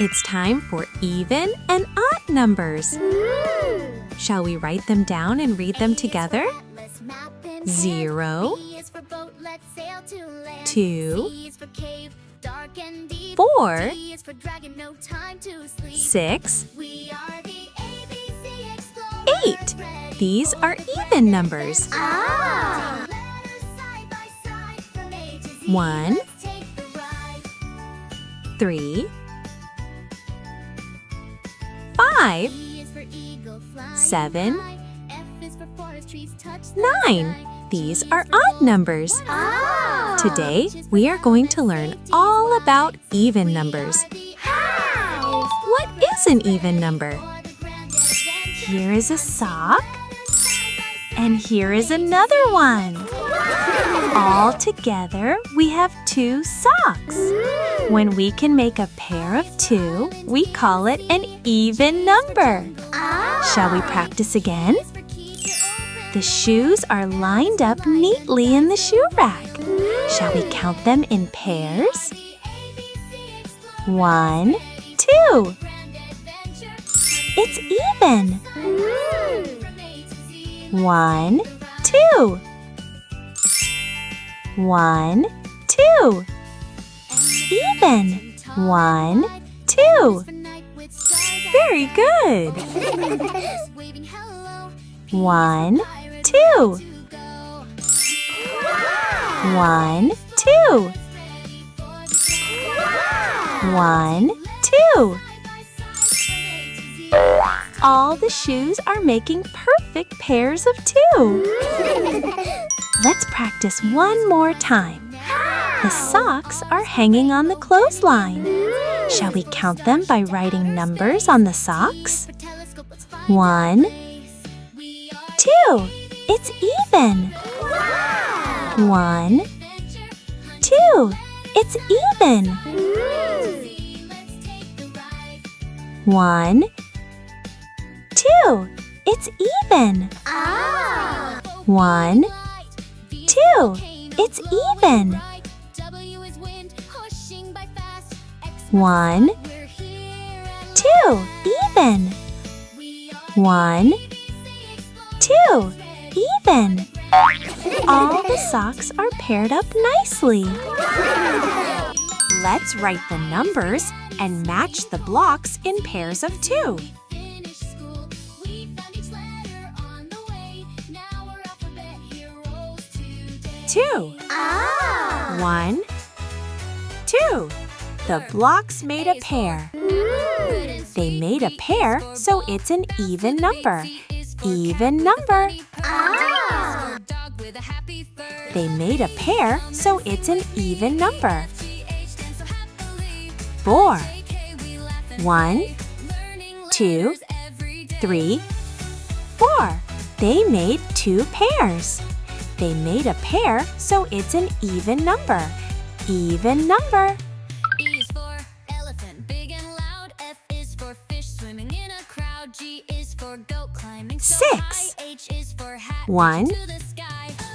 It's time for even and odd numbers. Shall we write them down and read them together? 0, 2, 4, 6, 8. These are even numbers. 1, 3, 5, 7, 9. These are odd numbers. Today, we are going to learn all about even numbers. What is an even number? Here is a sock, and here is another one. All together, we have 2 socks. When we can make a pair of 2, we call it an even number. Shall we practice again? The shoes are lined up neatly in the shoe rack. Shall we count them in pairs? 1, 2. It's even. 1, 2. 1, 2. Even. 1, 2. Very good. 1, 2. 1, 2. 1, 2. All the shoes are making perfect pairs of 2. Let's practice one more time. The socks are hanging on the clothesline. Shall we count them by writing numbers on the socks? 1, 2. It's even. 1, 2. It's even. 1, 2. It's even. 1, 2. It's even. 1, 2. Even. 1, 2. Even. All the socks are paired up nicely. Let's write the numbers and match the blocks in pairs of 2. 2. 1, 2. The blocks made a pair. They made a pair, so it's an even number. Even number. They made a pair, so it's an even number. 4. 1, 2, 3, 4. They made 2 pairs. They made a pair, so it's an even number. Even number. 6. 1,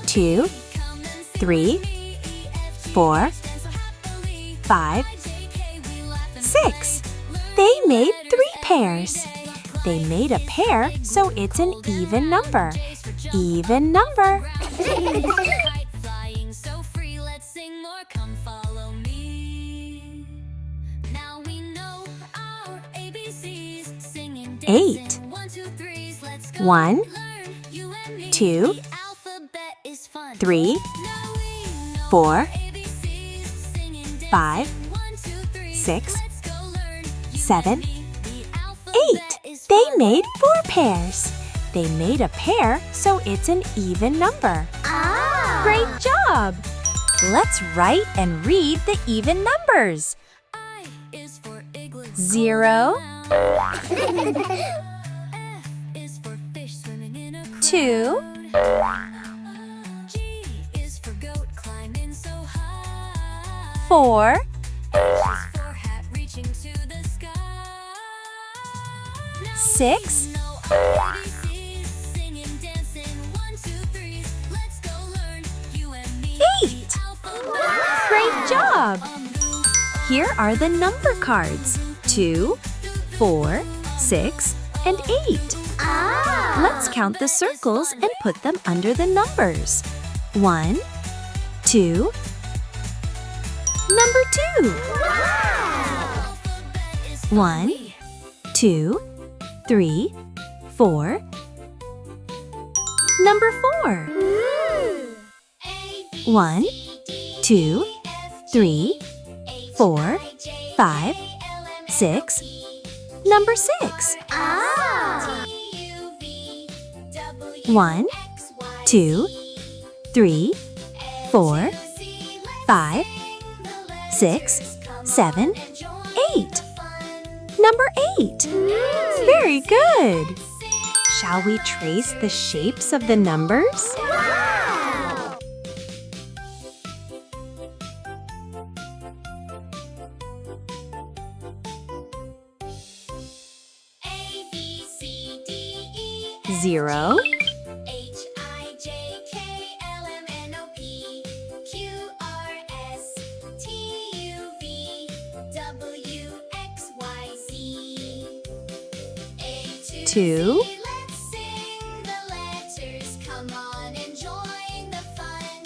2, 3, 4, 5, 6. They made 3 pairs. They made a pair, so it's an even number. Even number. Flying so free, let's sing more. Come follow me. Now we know our ABCs. Singing, 8. 1, 2, 3, 4, 5, 6, 7, 8. They made 4 pairs. They made a pair, so it's an even number. Great job! Let's write and read the even numbers. 0, 2, 4, 6, 8. Great job! Here are the number cards. 2, 4, 6, and 8. Let's count the circles and put them under the numbers. 1, 2. Number 2. 1, 2, 3, 4. Number 4. 1, 2, 3, 4, 5, 6. Number 6. 1, 2, 3, 4, 5, 6, 7, 8. Number 8. Very good. Shall we trace the shapes of the numbers? A, B, C, D, E, 0, H, I, J, K, L, M, N, O, P, Q, R, S, T, U, V, W, X, Y, Z. A, 2, let's sing the letters. Come on and join the fun.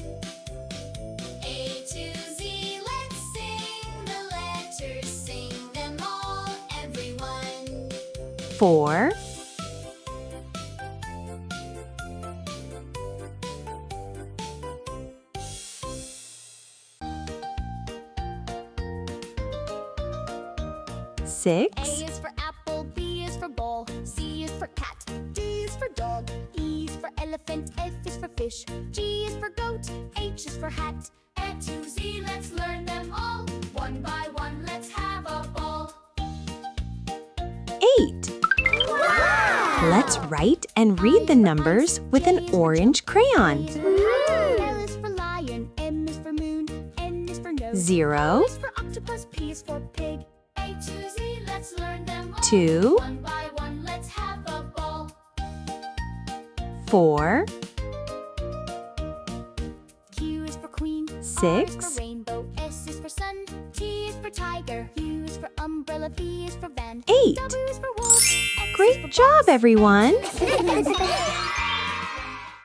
A to Z, let's sing the letters. Sing them all, everyone. 4, 6, A is for apple, B is for ball, C is for cat, D is for dog, E is for elephant, F is for fish, G is for goat, H is for hat. A to Z, let's learn them all. One by one, let's have a ball. 8. Let's write and read the numbers with an orange crayon. L is for lion, M is for moon, N is for nose, 0, O is for octopus, P is for pig. A to Z, let's learn them all. 2, One by one, let's have a ball. 4, Q is for queen, R is 6, for rainbow, S is for sun, T is for tiger, U is for umbrella, V is for van, 8. W is for wolf, X is Great for job, everyone! box.